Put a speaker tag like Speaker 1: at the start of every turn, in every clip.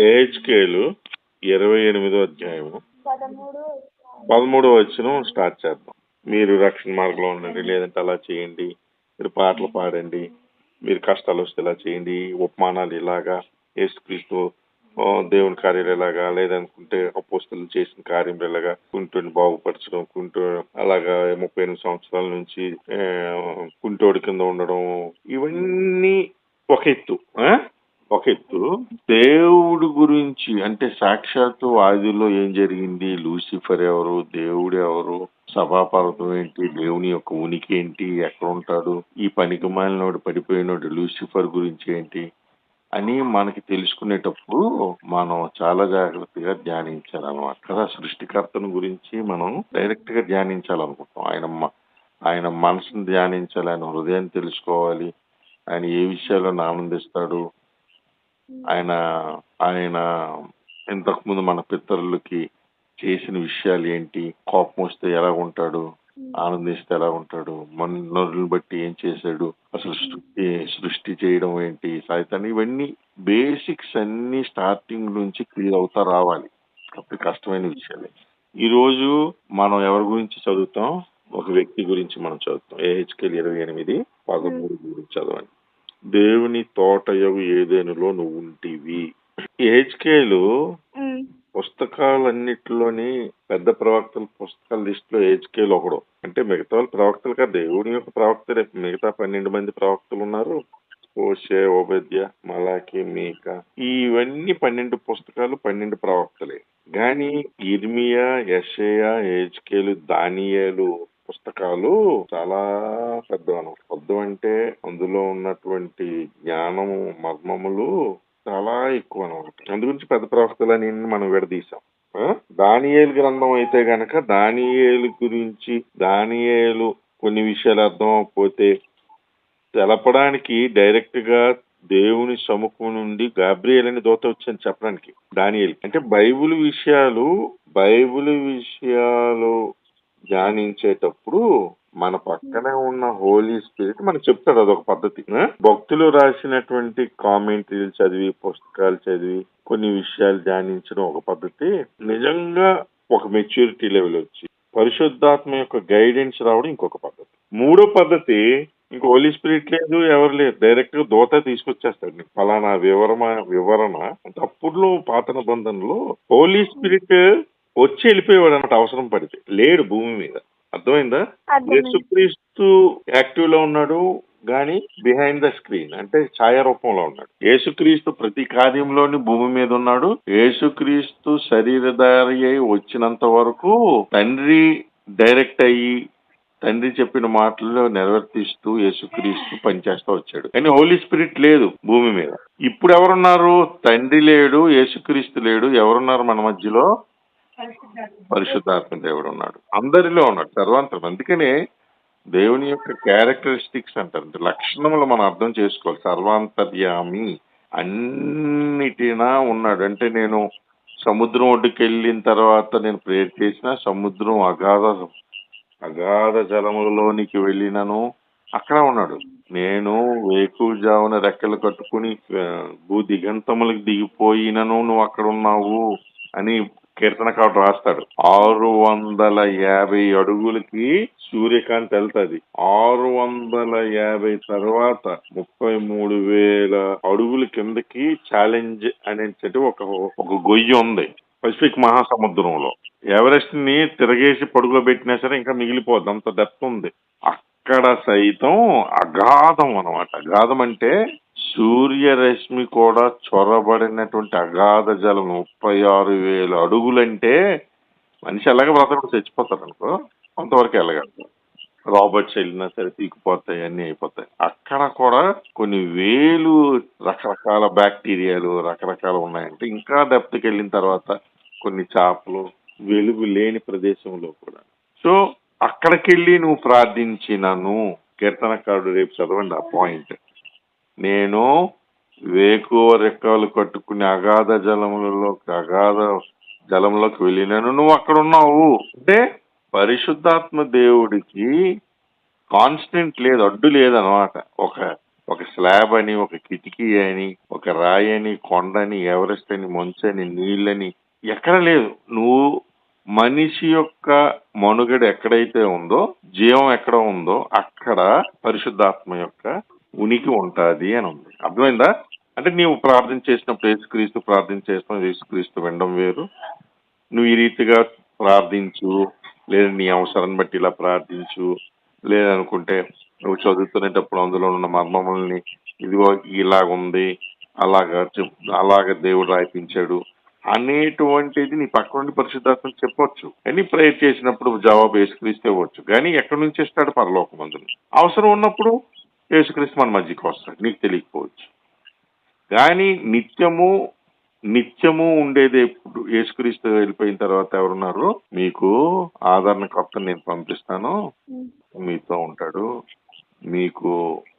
Speaker 1: ఏహెచ్కేలు 28వ అధ్యాయము 13వ వచనం స్టార్ట్ చేద్దాం. మీరు రక్షణ మార్గంలో ఉండండి, లేదంటే అలా చేయండి, మీరు పాటలు పాడండి, మీరు కష్టాలు వస్తే ఇలా చేయండి, ఉపమానాలు ఇలాగా, యేసుక్రీస్తు దేవుని కార్యాలు ఎలాగా, లేదనుకుంటే అపోస్తలు చేసిన కార్యం ఎలాగా, కుంటోని బాగుపరచడం, అలాగా 38 సంవత్సరాల నుంచి కుంటోడి కింద ఉండడం, ఇవన్నీ ఒక ఎత్తు. ఒక ఎత్తు దేవుడు గురించి అంటే సాక్షాత్తు ఆదిలో ఏం జరిగింది, లూసిఫర్ ఎవరు, దేవుడు ఎవరు, సభాపర్వతం ఏంటి, దేవుని యొక్క ఉనికి ఏంటి, ఎక్కడ ఉంటాడు, ఈ పనికి మాలినోడు పడిపోయినోడు లూసిఫర్ గురించి ఏంటి అని మనకి తెలుసుకునేటప్పుడు మనం చాలా జాగ్రత్తగా ధ్యానించాలన్నమాట కదా. సృష్టికర్తను గురించి మనం డైరెక్ట్ గా ధ్యానించాలనుకుంటాం. ఆయన మనసును ధ్యానించాలి, ఆయన హృదయాన్ని తెలుసుకోవాలి, ఆయన ఏ విషయాలను ఆనందిస్తాడు, ఆయన ఆయన ఇంతకుముందు మన పితరులకి చేసిన విషయాలు ఏంటి, కోపం వస్తే ఎలా ఉంటాడు, ఆనందిస్తే ఎలా ఉంటాడు, మనల్ని బట్టి ఏం చేశాడు, అసలు సృష్టి చేయడం ఏంటి, సాయితాన్ని, ఇవన్నీ బేసిక్స్ అన్ని స్టార్టింగ్ నుంచి క్లియర్ అవుతా రావాలి. అప్పుడు కష్టమైన విషయాలే. ఈ రోజు మనం ఎవరి గురించి చదువుతాం, ఒక వ్యక్తి గురించి మనం చదువుతాం. ఏహెచ్కేల్ 28:13 గురించి చదవండి. దేవుని తోటయగు ఏదేనులో నువ్వు ఉంటివి. ఏహెచ్కేలు పుస్తకాలన్నిటిలోని పెద్ద ప్రవక్తల పుస్తకాల లిస్ట్ లో ఏహెచ్కేలు ఒకడు. అంటే మిగతా వాళ్ళు ప్రవక్తలు కాదు, దేవుని యొక్క ప్రవక్తలే. మిగతా 12 మంది ప్రవక్తలు ఉన్నారు. హోషే, ఓబద్య, మలాకి, మీకా, ఇవన్నీ 12 పుస్తకాలు, 12 ప్రవక్తలే. గాని ఇర్మియా, యెషయా, ఏహెచ్కేలు, దానియేలు పుస్తకాలు చాలా పెద్ద అంటే అందులో ఉన్నటువంటి జ్ఞానము, మర్మములు చాలా ఎక్కువ అనమాట. అందు గురించి పెద్ద ప్రవక్తలని మనం విడదీశాం. దానియేలు గ్రంథం అయితే గనక దానియేలు గురించి, దానియేలు కొన్ని విషయాలు అర్థం అవ్వకపోతే తెలపడానికి డైరెక్ట్ గా దేవుని సముఖం నుండి గాబ్రియేల్ అని దూత వచ్చని చెప్పడానికి దానియేలు. అంటే బైబిల్ విషయాలు ధ్యానించేటప్పుడు మన పక్కనే ఉన్న హోలీ స్పిరిట్ మనకు చెప్తాడు. అదొక పద్ధతి. భక్తులు రాసినటువంటి కామెంటరీలు చదివి, పుస్తకాలు చదివి కొన్ని విషయాలు ధ్యానించడం ఒక పద్ధతి. నిజంగా ఒక మెచ్యూరిటీ లెవెల్ వచ్చి పరిశుద్ధాత్మ యొక్క గైడెన్స్ రావడం ఇంకొక పద్ధతి. మూడో పద్ధతి, ఇంక హోలీ స్పిరిట్ లేదు, ఎవరు లేదు, డైరెక్ట్ గా దూత తీసుకొచ్చేస్తాడు నీకు ఫలానా వివరణ. అంటే అప్పుడులో పాత నిబంధనలో హోలీ స్పిరిట్ వచ్చి వెళ్ళిపోయేవాడు అన్నట్టు, అవసరం పడితే. లేడు భూమి మీద. అర్థమైందా? యేసుక్రీస్తు యాక్టివ్ లో ఉన్నాడు గాని బిహైండ్ ద స్క్రీన్, అంటే ఛాయారూపంలో ఉన్నాడు. యేసుక్రీస్తు ప్రతి కార్యంలోని భూమి మీద ఉన్నాడు. యేసుక్రీస్తు శరీరధారి అయి వచ్చినంత వరకు తండ్రి డైరెక్ట్ అయ్యి తండ్రి చెప్పిన మాటలు నెరవేర్తిస్తూ యేసుక్రీస్తు పనిచేస్తూ వచ్చాడు. కానీ హోలీ స్పిరిట్ లేదు భూమి మీద. ఇప్పుడు ఎవరున్నారు? తండ్రి లేడు, యేసుక్రీస్తు లేడు. ఎవరున్నారు మన మధ్యలో? పరిశుద్ధాత్మ దేవుడు ఉన్నాడు. అందరిలో ఉన్నాడు, సర్వాంతరం. అందుకనే దేవుని యొక్క క్యారెక్టరిస్టిక్స్ అంటారు, అంటే లక్షణములు మనం అర్థం చేసుకోవాలి. సర్వాంతర్యామి, అన్నిటినా ఉన్నాడు. అంటే నేను సముద్రం ఒడ్డుకి వెళ్ళిన తర్వాత నేను ప్రేయర్ చేసిన సముద్రం అగాధ జలములలోనికి వెళ్ళినను అక్కడ ఉన్నాడు. నేను వేకువజామున రెక్కలు కట్టుకుని భూ దిగంతములకు దిగిపోయినను నువ్వు అక్కడ ఉన్నావు అని కీర్తనకారుడు రాస్తాడు. 650 అడుగులకి సూర్యకాంతి వెళ్తాది. 650 తర్వాత 33,000 అడుగుల కిందకి ఛాలెంజ్ అనేసి ఒక గొయ్యి ఉంది పసిఫిక్ మహాసముద్రంలో. ఎవరెస్ట్ ని తిరగేసి పడుకోబెట్టినా సరే ఇంకా మిగిలిపోద్ది, అంత డెప్త్ ఉంది. అక్కడ సైతం అగాధం అన్నమాట. అగాధం అంటే సూర్యరశ్మి కూడా చొరబడినటువంటి అగాధ జలం. 36,000 అడుగులంటే మనిషి ఎలాగ బ్రతకడు, చచ్చిపోతాడు అనుకో, కొంతవరకు వెళ్ళగలరు. రాబర్ట్స్ వెళ్ళినా సరే తీకుపోతాయి, అన్ని అయిపోతాయి. అక్కడ కూడా కొన్ని వేలు రకరకాల బ్యాక్టీరియాలు రకరకాలు ఉన్నాయంటే ఇంకా డెప్త్కి వెళ్ళిన తర్వాత కొన్ని చేపలు, వెలుగు లేని ప్రదేశంలో కూడా. సో అక్కడికి వెళ్ళి నువ్వు ప్రార్థించినను, కీర్తనకారుడు రేపు చదవండి ఆ పాయింట్. నేను వేకువ రెక్కలు కట్టుకుని అగాధ జలంలోకి వెళ్ళినాను, నువ్వు అక్కడ ఉన్నావు. అంటే పరిశుద్ధాత్మ దేవుడికి కాన్స్టెంట్ లేదు, అడ్డు లేదన్నమాట. ఒక ఒక స్లాబ్ అని, ఒక కిటికీ అని, ఒక రాయి అని, కొండని, ఎవరెస్ట్ అని, మంచు అని, నీళ్ళని ఎక్కడ లేదు. నువ్వు మనిషి యొక్క మనుగడ ఎక్కడైతే ఉందో, జీవం ఎక్కడ ఉందో అక్కడ పరిశుద్ధాత్మ యొక్క ఉనికి ఉంటుంది అని ఉంది. అర్థమైందా? అంటే నీవు ప్రార్థన చేసినప్పుడు యేసుక్రీస్తు ప్రార్థన చేసినప్పుడు యేసుక్రీస్తు వినడం వేరు. నువ్వు ఈ రీతిగా ప్రార్థించు, లేదా నీ అవసరాన్ని బట్టి ఇలా ప్రార్థించు, లేదనుకుంటే నువ్వు చదువుతునేటప్పుడు అందులో ఉన్న మర్మముల్ని ఇదిగో ఇలాగుంది, అలాగ దేవుడు రాయిపించాడు అనేటువంటిది నీ పక్క నుండి పరిశుద్ధాత్మ చెప్పొచ్చు. అని ప్రేయర్ చేసినప్పుడు జవాబు యేసుక్రీస్తు ఇవ్వచ్చు. కానీ ఎక్కడి నుంచి ఇస్తాడు? పరలోకమందు. అవసరం ఉన్నప్పుడు యేసుక్రీస్తు మన మధ్యకి వస్తాడు, నీకు తెలియకపోవచ్చు. కానీ నిత్యము ఉండేది ఎప్పుడు? యేసుక్రీస్తు వెళ్ళిపోయిన తర్వాత ఎవరున్నారు? మీకు ఆదరణకర్తను నేను పంపిస్తాను, మీతో ఉంటాడు, మీకు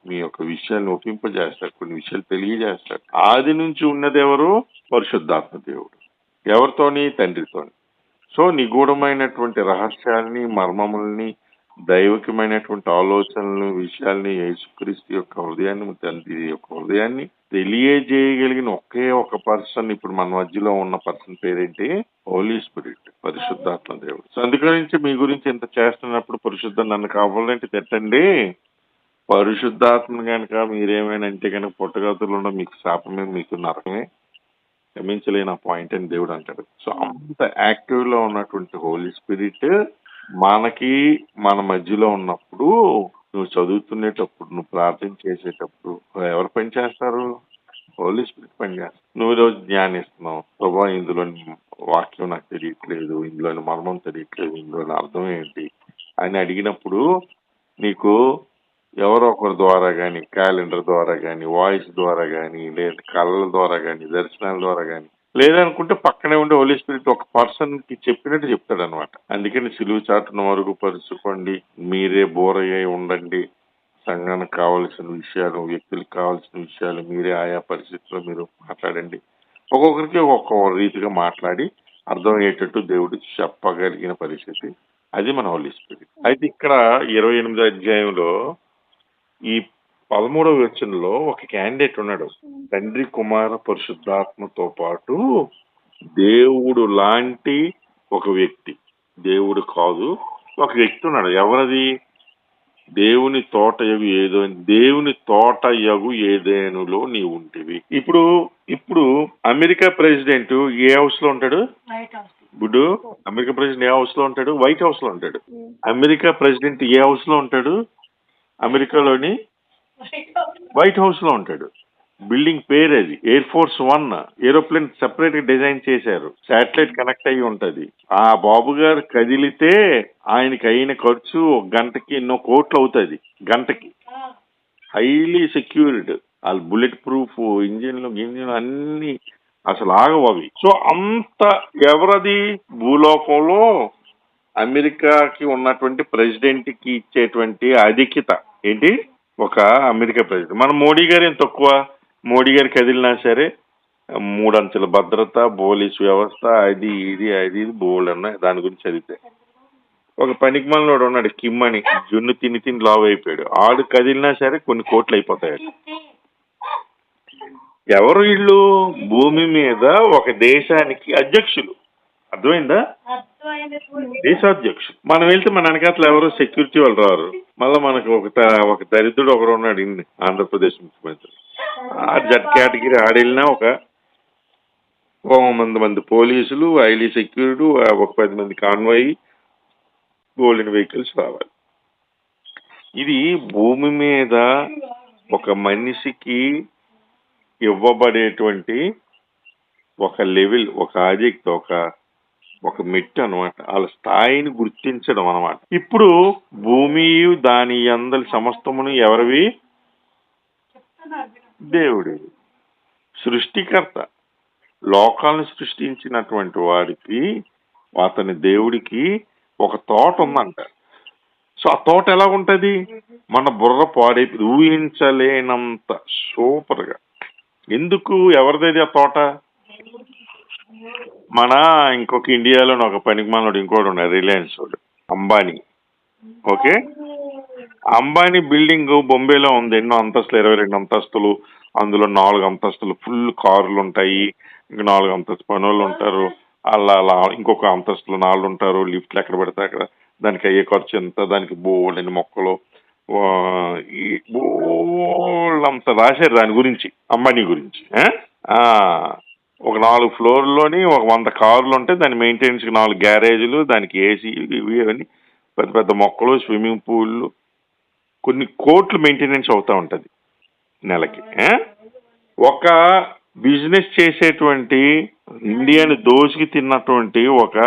Speaker 1: మీ యొక్క విషయాన్ని ఒప్పింపజేస్తాడు, కొన్ని విషయాలు తెలియజేస్తాడు. ఆది నుంచి ఉన్నది ఎవరు? పరిశుద్ధాత్మ దేవుడు. ఎవరితోని? తండ్రితోని. సో నిగూఢమైనటువంటి రహస్యాల్ని, మర్మముల్ని, దైవికమైనటువంటి ఆలోచనలు, విషయాల్ని యేసుక్రీస్తు యొక్క హృదయాన్ని, తండ్రి యొక్క హృదయాన్ని తెలియజేయగలిగిన ఒకే ఒక పర్సన్ ఇప్పుడు మన మధ్యలో ఉన్న పర్సన్ పేరేంటి? హోలీ స్పిరిట్, పరిశుద్ధాత్మ దేవుడు. సో అందుకని మీ గురించి ఇంత చేస్తున్నప్పుడు పరిశుద్ధం నన్ను కావాలంటే తిట్టండి. పరిశుద్ధాత్మ కనుక మీరేమైనా అంటే కనుక పుట్టగతులు మీకు శాపమే, మీకు నరకమే, క్షమించలేని పాయింట్ అని దేవుడు అంటాడు. సో అంత యాక్టివ్ లో ఉన్నటువంటి హోలీ స్పిరిట్ మనకి మన మధ్యలో ఉన్నప్పుడు, నువ్వు చదువుతునేటప్పుడు, నువ్వు ప్రార్థన చేసేటప్పుడు ఎవరు పని చేస్తారు? హోలీ స్పిరిట్ పని చేస్తారు. నువ్వు ఈరోజు ధ్యానిస్తున్నావు, ప్రభా ఇందులోని వాక్యం నాకు తెలియట్లేదు, ఇందులోని మర్మం తెలియట్లేదు, ఇందులోని అర్థం ఏంటి అని అడిగినప్పుడు నీకు ఎవరో ఒకరి ద్వారా కానీ, క్యాలెండర్ ద్వారా కానీ, వాయిస్ ద్వారా కానీ, లేదా కళ్ళ ద్వారా కానీ, దర్శనాల ద్వారా కానీ, లేదనుకుంటే పక్కనే ఉండే హోలీ స్పిరిట్ ఒక పర్సన్ కి చెప్పినట్టు చెప్తాడు అనమాట. అందుకని సిలువు చాటును మరుగుపరుచుకోండి, మీరే బోరయ్యై ఉండండి, సంఘానికి కావాల్సిన విషయాలు, వ్యక్తులకు కావాల్సిన విషయాలు మీరే ఆయా పరిస్థితుల్లో మీరు మాట్లాడండి. ఒక్కొక్కరికి ఒక్కొక్క రీతిగా మాట్లాడి అర్థమయ్యేటట్టు దేవుడు చెప్పగలిగిన పరిస్థితి, అది మన హోలీ స్పిరిట్. అయితే ఇక్కడ 28వ అధ్యాయంలో ఈ 13వ వచనంలో ఒక క్యాండిడేట్ ఉన్నాడు. తండ్రి, కుమార, పరిశుద్ధాత్మతో పాటు దేవుడు లాంటి ఒక వ్యక్తి. దేవుడు కాదు, ఒక వ్యక్తి ఉన్నాడు. ఎవరది? దేవుని తోట యగు ఏదేనులో నీ ఉంటివి. ఇప్పుడు అమెరికా ప్రెసిడెంట్ ఏ హౌస్ లో ఉంటాడు? గుడ్. అమెరికా ప్రెసిడెంట్ ఏ హౌస్ లో ఉంటాడు? వైట్ హౌస్ లో ఉంటాడు. అమెరికా ప్రెసిడెంట్ ఏ హౌస్ లో ఉంటాడు? అమెరికాలోని వైట్ హౌస్ లో ఉంటాడు. బిల్డింగ్ పేరు అది ఎయిర్ ఫోర్స్ 1. ఏరోప్లేన్ సెపరేట్ గా డిజైన్ చేశారు, శాటిలైట్ కనెక్ట్ అయ్యి ఉంటది. ఆ బాబు గారు కదిలితే ఆయనకి అయిన ఖర్చు గంటకి ఎన్నో కోట్లు అవుతుంది. గంటకి హైలీ సెక్యూర్డ్, వాళ్ళు బుల్లెట్ ప్రూఫ్ ఇంజిన్లు అన్ని అసలు ఆగవు అవి. సో అంత ఎవరది? భూలోకంలో అమెరికాకి ఉన్నటువంటి ప్రెసిడెంట్ కి ఇచ్చేటువంటి అధిక్యత ఏంటి? ఒక అమెరికా ప్రెసిడెంట్. మన మోడీ గారు ఏం తక్కువ? మోడీ గారు కదిలినా సరే 3 అంచెల భద్రత, పోలీసు వ్యవస్థ, అది ఇది బోల్డ్ ఉన్నాయి. దాని గురించి చదివితే ఒక పనికిమాలినోడు ఉన్నాడు, కిమ్ అని, జున్ను తిని లావ్ అయిపోయాడు. ఆడు కదిలినా సరే కొన్ని కోట్లు అయిపోతాయి. ఎవరు వీళ్ళు? భూమి మీద ఒక దేశానికి అధ్యక్షులు. అర్థమైందా? దేశాధ్యక్షుడు. మనం వెళ్తే మన వెనకాతలు ఎవరు సెక్యూరిటీ వాళ్ళు రారు. మళ్ళీ మనకు ఒక దరిద్రుడు ఒకరు ఉన్నాడు, ఆంధ్రప్రదేశ్ ముఖ్యమంత్రి. ఆ జడ్ కేటగిరీ ఆడెళ్ళినా ఒక 100 మంది పోలీసులు, హైలీ సెక్యూరిటీ, ఒక 10 మంది కాన్వాయి, గోల్డెన్ వెహికల్స్ రావాలి. ఇది భూమి మీద ఒక మనిషికి ఇవ్వబడేటువంటి ఒక లెవెల్, ఒక ఆధిక్యత, ఒక మెట్టు అనమాట. వాళ్ళ స్థాయిని గుర్తించడం అనమాట. ఇప్పుడు భూమి దాని అందరి సమస్తమును ఎవరివి? దేవుడి. సృష్టికర్త, లోకాలను సృష్టించినటువంటి వాడికి, అతని దేవుడికి ఒక తోట ఉందంట. సో ఆ తోట ఎలా ఉంటది? మన బుర్ర పాడైపోయి ఊహించలేనంత సూపర్ గా. ఎందుకు? ఎవరిది ఆ తోట? మన ఇంకొక ఇండియాలో ఒక పనికి మనోడు ఇంకోటి ఉన్నాడు, రిలయన్స్ వాడు, అంబానీ. ఓకే, అంబానీ బిల్డింగ్ బొంబేలో ఉంది, ఎన్నో అంతస్తులు, 22 అంతస్తులు. అందులో 4 అంతస్తులు ఫుల్ కార్లు ఉంటాయి, ఇంకా 4 అంతస్తు పనులు ఉంటారు. అలా అలా ఇంకొక అంతస్తులో 4 ఉంటారు, లిఫ్ట్లు ఎక్కడ పడితే అక్కడ. దానికి అయ్యే ఖర్చు ఎంత, దానికి బోల్డని మొక్కలు, ఆ, ఈ బోల్డంత రాశారు దాని గురించి, అంబానీ గురించి. ఆ, ఒక 4 ఫ్లోర్లోని ఒక 100 కార్లు ఉంటాయి, దాని మెయింటెనెన్స్కి 4 గ్యారేజీలు, దానికి ఏసీ, ఇవి అవన్నీ, పెద్ద పెద్ద మొక్కలు, స్విమ్మింగ్ పూల్లు, కొన్ని కోట్లు మెయింటెనెన్స్ అవుతా ఉంటది నెలకి. ఒక బిజినెస్ చేసేటువంటి ఇండియాని దోచుకి తిన్నటువంటి ఒక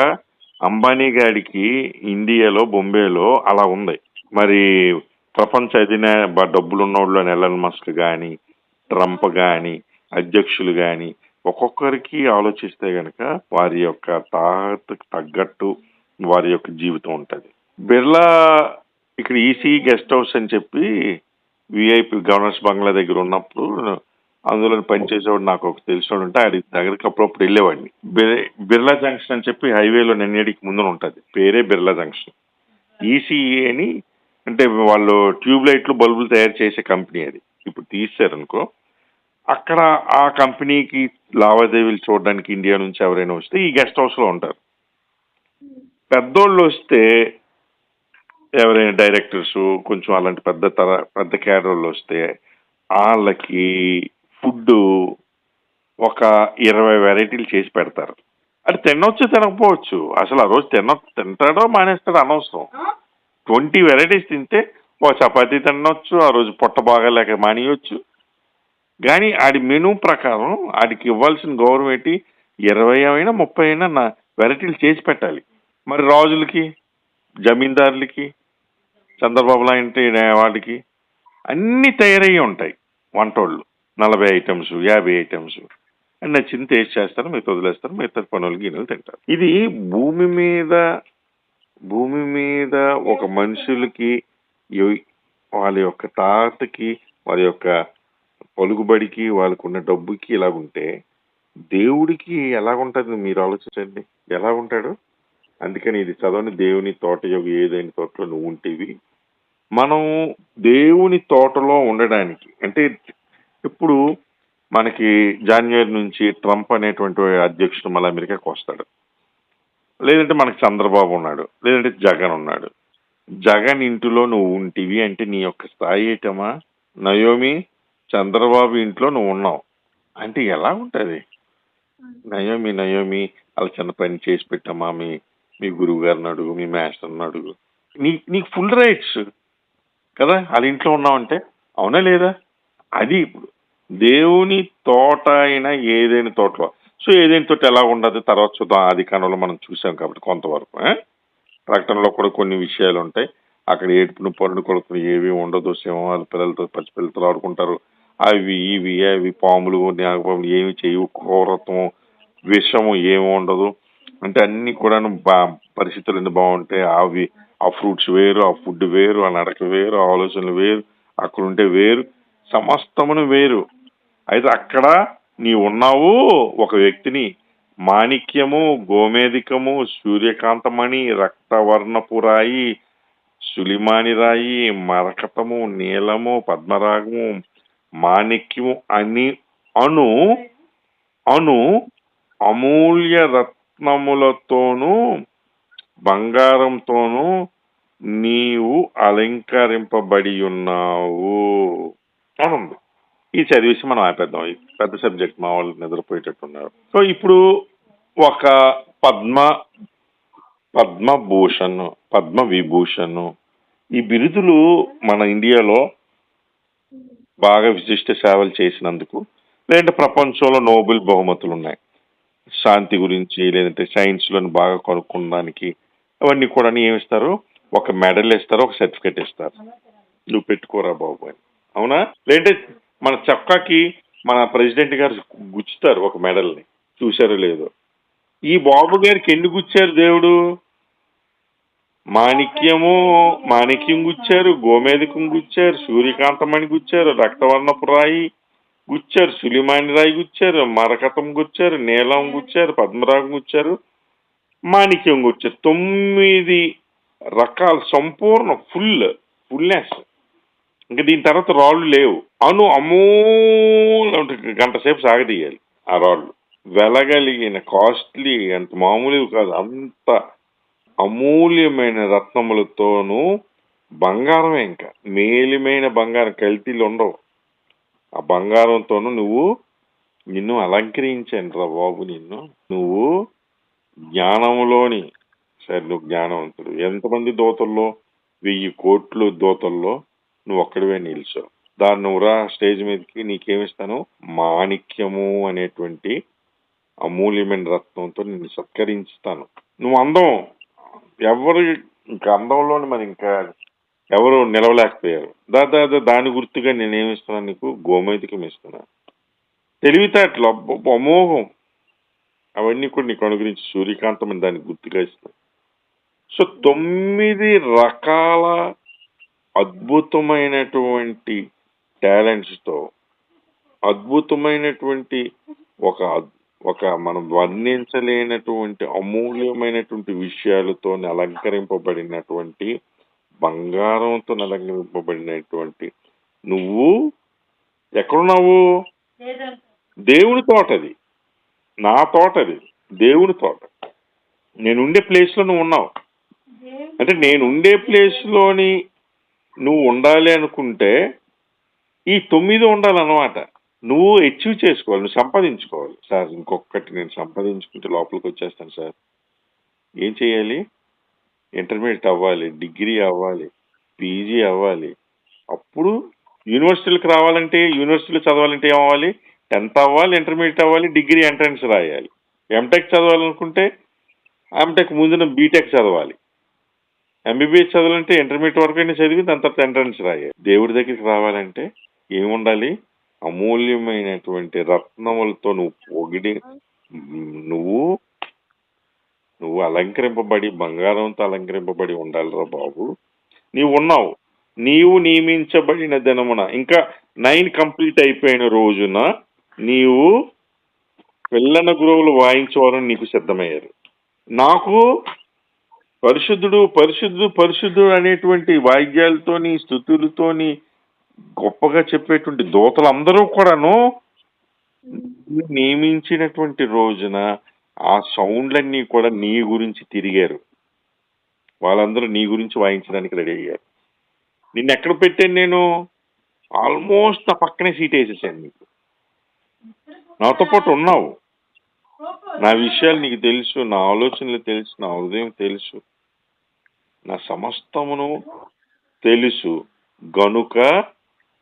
Speaker 1: అంబానీ గాడికి ఇండియాలో బొంబేలో అలా ఉంది. మరి ప్రపంచ డబ్బులు ఉన్నోళ్ళు ఎలన్ మస్క్ కానీ, ట్రంప్ కానీ, అధ్యక్షులు కానీ ఒక్కొక్కరికి ఆలోచిస్తే గనక వారి యొక్క తాహతకు తగ్గట్టు వారి యొక్క జీవితం ఉంటుంది. బిర్లా ఇక్కడ ఈసీ గెస్ట్ హౌస్ అని చెప్పి విఐపి గవర్నర్స్ బంగ్లా దగ్గర ఉన్నప్పుడు అందులో పనిచేసేవాడు నాకు ఒక తెలిసినోడు ఉంటే ఆడి దగ్గరికి అప్పుడప్పుడు వెళ్ళేవాడిని. బిర్లా జంక్షన్ అని చెప్పి హైవేలో నెన్నేడికి ముందున ఉంటుంది, పేరే బిర్లా జంక్షన్. ఈసీఈ అని అంటే వాళ్ళు ట్యూబ్ లైట్లు బల్బులు తయారు చేసే కంపెనీ అది. ఇప్పుడు తీసారనుకో, అక్కడ ఆ కంపెనీకి లావాదేవీలు చూడడానికి ఇండియా నుంచి ఎవరైనా వస్తే ఈ గెస్ట్ హౌస్ లో ఉంటారు. పెద్దోళ్ళు వస్తే ఎవరైనా డైరెక్టర్స్ కొంచెం అలాంటి పెద్ద క్యాడర్లు వస్తే వాళ్ళకి ఫుడ్ ఒక 20 వెరైటీలు చేసి పెడతారు. అది తినొచ్చు తినకపోవచ్చు, అసలు ఆ రోజు తింటాడో మానేస్తాడో అనవసరం. 20 వెరైటీస్ తింటే ఓ చపాతీ తినొచ్చు, ఆ రోజు పొట్ట బాగా లేక మానేయొచ్చు. కానీ ఆడి మెనూ ప్రకారం ఆడికి ఇవ్వాల్సిన గౌరవం ఏంటి, 20 అయినా 30 అయినా వెరైటీలు చేసి పెట్టాలి. మరి రాజులకి, జమీందారులకి, చంద్రబాబు లాంటి వాటికి అన్నీ తయారయ్యి ఉంటాయి వంటోళ్ళు. 40 ఐటమ్స్, 50 ఐటమ్స్ అండ్ నచ్చింది టేస్ట్ చేస్తారు, మీరు వదిలేస్తారు, మిగతా పనులు గిన్నెలు తింటారు. ఇది భూమి మీద ఒక మనుషులకి వాళ్ళ యొక్క తాతకి, వారి యొక్క పలుకుబడికి, వాళ్ళకు ఉన్న డబ్బుకి ఇలాగుంటే దేవుడికి ఎలాగుంటుంది మీరు ఆలోచించండి, ఎలాగుంటాడు. అందుకని ఇది చదవని, దేవుని తోట యొక్క ఏదైనా తోటలో నువ్వు ఉంటేవి. మనం దేవుని తోటలో ఉండడానికి అంటే ఇప్పుడు మనకి జాన్యువరి నుంచి ట్రంప్ అనేటువంటి అధ్యక్షుడు మళ్ళీ అమెరికాకి వస్తాడు, లేదంటే మనకి చంద్రబాబు ఉన్నాడు, లేదంటే జగన్ ఉన్నాడు. జగన్ ఇంటిలో నువ్వు ఉంటివి అంటే నీ యొక్క స్థాయి ఏటమా, నయోమి చంద్రబాబు ఇంట్లో నువ్వు ఉన్నావు అంటే ఎలా ఉంటుంది. నయోమి అలా చిన్న పని చేసి పెట్టమ్మా, మీ గురువు గారిని అడుగు, మీ మాస్టర్ని అడుగు, నీకు ఫుల్ రైట్స్ కదా వాళ్ళ ఇంట్లో ఉన్నావంటే. అవునా లేదా? అది ఇప్పుడు దేవుని తోట అయినా ఏదైనా తోటలో. సో ఏదైనా తోట ఎలా ఉండదు తర్వాత చూద్దాం, ఆది కాలంలో మనం చూసాం కాబట్టి కొంతవరకు. ప్రకటనలో కూడా కొన్ని విషయాలు ఉంటాయి. అక్కడ ఏడుపును పరుడు కొడుకులు ఏవి ఉండదు, సింహాలు పిల్లలతో పసిపిల్లలతో ఆడుకుంటారు, అవి పాములు నాగపాములు ఏమి చేయవు, క్రూరత్వం విషము ఏమి ఉండదు. అంటే అన్ని కూడా పరిస్థితులు అన్ని బాగుంటాయి. ఆ ఫ్రూట్స్ వేరు, ఆ ఫుడ్ వేరు, ఆ నడక వేరు, ఆ ఆలోచనలు వేరు, అక్కడ ఉంటే వేరు, సమస్తమును వేరు. అయితే అక్కడ నీ ఉన్నావు ఒక వ్యక్తిని, మాణిక్యము, గోమేధికము, సూర్యకాంతమణి, రక్తవర్ణపు రాయి, సులిమాని రాయి, మరకతము, నీలము, పద్మరాగము, మాణిక్యము అను అమూల్య రత్నములతోనూ బంగారంతోనూ నీవు అలంకరింపబడి ఉన్నావు అవును. ఈ చదివేసి మనం ఆపేద్దాం, ఈ పెద్ద సబ్జెక్ట్ మా వాళ్ళు నిద్రపోయేటట్టున్నారు. సో ఇప్పుడు ఒక పద్మభూషణ్, పద్మవిభూషణ్ ఈ బిరుదులు మన ఇండియాలో బాగా విశిష్ట సేవలు చేసినందుకు, లేదంటే ప్రపంచంలో నోబెల్ బహుమతులు ఉన్నాయి శాంతి గురించి, లేదంటే సైన్స్లను బాగా కనుక్కోవడానికి, అవన్నీ కూడా ఏమిస్తారు, ఒక మెడల్ ఇస్తారు, ఒక సర్టిఫికేట్ ఇస్తారు, నువ్వు పెట్టుకోరా బాబు అని. అవునా? లేదంటే మన చొక్కాకి మన ప్రెసిడెంట్ గారు గుచ్చుతారు ఒక మెడల్ని, చూశారో లేదో. ఈ బాబు గారికి ఎందుకు గుచ్చారు దేవుడు? మాణిక్యం గుచ్చారు, గోమేధికం గుచ్చారు, సూర్యకాంతమణి గుచ్చారు, రక్తవర్ణపు రాయి గుచ్చారు, సులిమాని రాయి గుచ్చారు, మరకతం గుచ్చారు, నీలం గుచ్చారు, పద్మరాగం గుచ్చారు, మాణిక్యం గుచ్చారు. 9 రకాల సంపూర్ణ ఫుల్నెస్ ఇంకా దీని తర్వాత రాళ్ళు లేవు. అమ్మో గంట సేపు సాగదీయాలి ఆ రాళ్ళు. వెలగలిగిన కాస్ట్లీ, అంత మామూలు కాదు, అంత అమూల్యమైన రత్నములతోనూ బంగారమే, ఇంకా మేలిమైన బంగారం, కల్తీలు ఉండవు. ఆ బంగారంతోనూ నిన్ను అలంకరించాను రా బాబు. నువ్వు జ్ఞానములోని, సరే నువ్వు జ్ఞానవంతుడు. ఎంతమంది దూతల్లో, 1000 కోట్లు దూతల్లో నువ్వు ఒక్కడివే నిలిచావు. దాన్ని నువ్వురా స్టేజ్ మీదకి, నీకేమిస్తాను, మాణిక్యము అనేటువంటి అమూల్యమైన రత్నంతో నిన్ను సత్కరించుతాను. నువ్వు అందం, ఎవరు ఇంకా అందంలోని మరి ఇంకా ఎవరు నిలవలేకపోయారు. దాని గుర్తుగా నేనేమిస్తున్నాను నీకు, గోమేధికం ఇస్తున్నాను. తెలివితేటలు అమోఘం, అవన్నీ కూడా నీకు అనుగురించి సూర్యకాంతం అని దానికి గుర్తుగా ఇస్తున్నాను. సో 9 రకాల అద్భుతమైనటువంటి టాలెంట్స్తో, అద్భుతమైనటువంటి ఒక మనం వర్ణించలేనటువంటి అమూల్యమైనటువంటి విషయాలతో అలంకరింపబడినటువంటి, బంగారంతో అలంకరింపబడినటువంటి నువ్వు ఎక్కడున్నావు? దేవుని తోటది, నా తోటది, దేవుని తోట. నేనుండే ప్లేస్లో నువ్వు ఉన్నావు. అంటే నేనుండే ప్లేస్లోని నువ్వు ఉండాలి అనుకుంటే ఈ 9 ఉండాలన్నమాట. నువ్వు అచీవ్ చేసుకోవాలి, నువ్వు సంపాదించుకోవాలి. సార్ ఇంకొకటి నేను సంపాదించుకుంటే లోపలికి వచ్చేస్తాను సార్. ఏం చేయాలి? ఇంటర్మీడియట్ అవ్వాలి, డిగ్రీ అవ్వాలి, పీజీ అవ్వాలి. అప్పుడు యూనివర్సిటీలకు రావాలంటే, యూనివర్సిటీలో చదవాలంటే ఏం అవ్వాలి? 10th అవ్వాలి, ఇంటర్మీడియట్ అవ్వాలి, డిగ్రీ ఎంట్రన్స్ రాయాలి. ఎంటెక్ చదవాలనుకుంటే ఎంటెక్ ముందున బీటెక్ చదవాలి. ఎంబీబీఎస్ చదవాలంటే ఇంటర్మీడియట్ వరకైనా చదివి దాని తర్వాత ఎంట్రన్స్ రాయాలి. దేవుడి దగ్గరికి రావాలంటే ఏముండాలి? అమూల్యమైనటువంటి రత్నములతో నువ్వు అలంకరింపబడి, బంగారంతో అలంకరింపబడి ఉండాలిరా బాబు. నీవు ఉన్నావు. నీవు నియమించబడిన దినమున, ఇంకా 9 కంప్లీట్ అయిపోయిన రోజున నీవు పిల్లన గురువులు వాయించేవారని నీకు సిద్ధమయ్యారు. నాకు పరిశుద్ధుడు పరిశుద్ధుడు పరిశుద్ధుడు అనేటువంటి వాయిద్యాలతోని, స్తుతులతోని గొప్పగా చెప్పేటువంటి దూతలందరూ కూడాను నియమించినటువంటి రోజున ఆ సౌండ్లన్నీ కూడా నీ గురించి తిరిగారు. వాళ్ళందరూ నీ గురించి వాయించడానికి రెడీ అయ్యారు. నిన్ను ఎక్కడ పెట్టాను నేను? ఆల్మోస్ట్ నా పక్కనే సీట్ వేసేసాను. నీకు నాతో పాటు ఉన్నావు. నా విషయాలు నీకు తెలుసు, నా ఆలోచనలు తెలుసు, నా హృదయం తెలుసు, నా సమస్తమును తెలుసు గనుక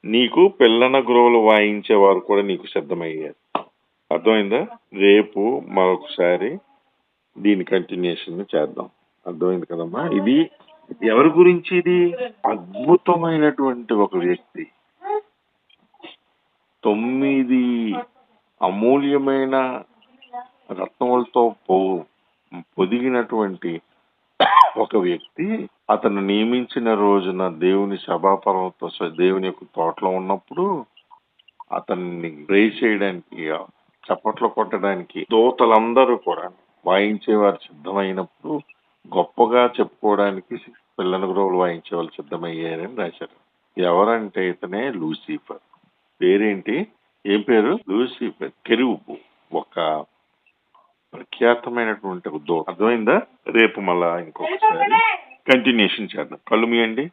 Speaker 1: నీకు పిల్లన గురువులు వాయించేవారు కూడా నీకు సిద్ధమయ్యారు. అర్థమైందా? రేపు మరొకసారి దీని కంటిన్యూషన్ చేద్దాం. అర్థమైంది కదమ్మా? ఇది ఎవరి గురించి? ఇది అద్భుతమైనటువంటి ఒక వ్యక్తి, 9 అమూల్యమైన రత్నములతో పొదిగినటువంటి ఒక వ్యక్తి. అతను నియమించిన రోజున దేవుని సభాపర్వంతో దేవుని యొక్క తోటలో ఉన్నప్పుడు అతన్ని ప్రేజ్ చేయడానికి, చప్పట్లు కొట్టడానికి దూతలందరూ కూడా వాయించేవారు సిద్ధమైనప్పుడు, గొప్పగా చెప్పుకోవడానికి పిల్లల గురువులు వాయించే వాళ్ళు సిద్ధమయ్యారని రాశారు. ఎవరంటే ఇతనే లూసిఫర్. పేరేంటి? ఏం పేరు? లూసిఫర్. కెరూబు, ఒక ప్రఖ్యాతమైనటువంటి దూత. అర్థమైందా? రేపు మళ్ళా ఇంకొకసారి కంటిన్యూషన్ చేద్దాం. కళ్ళు మూయండి.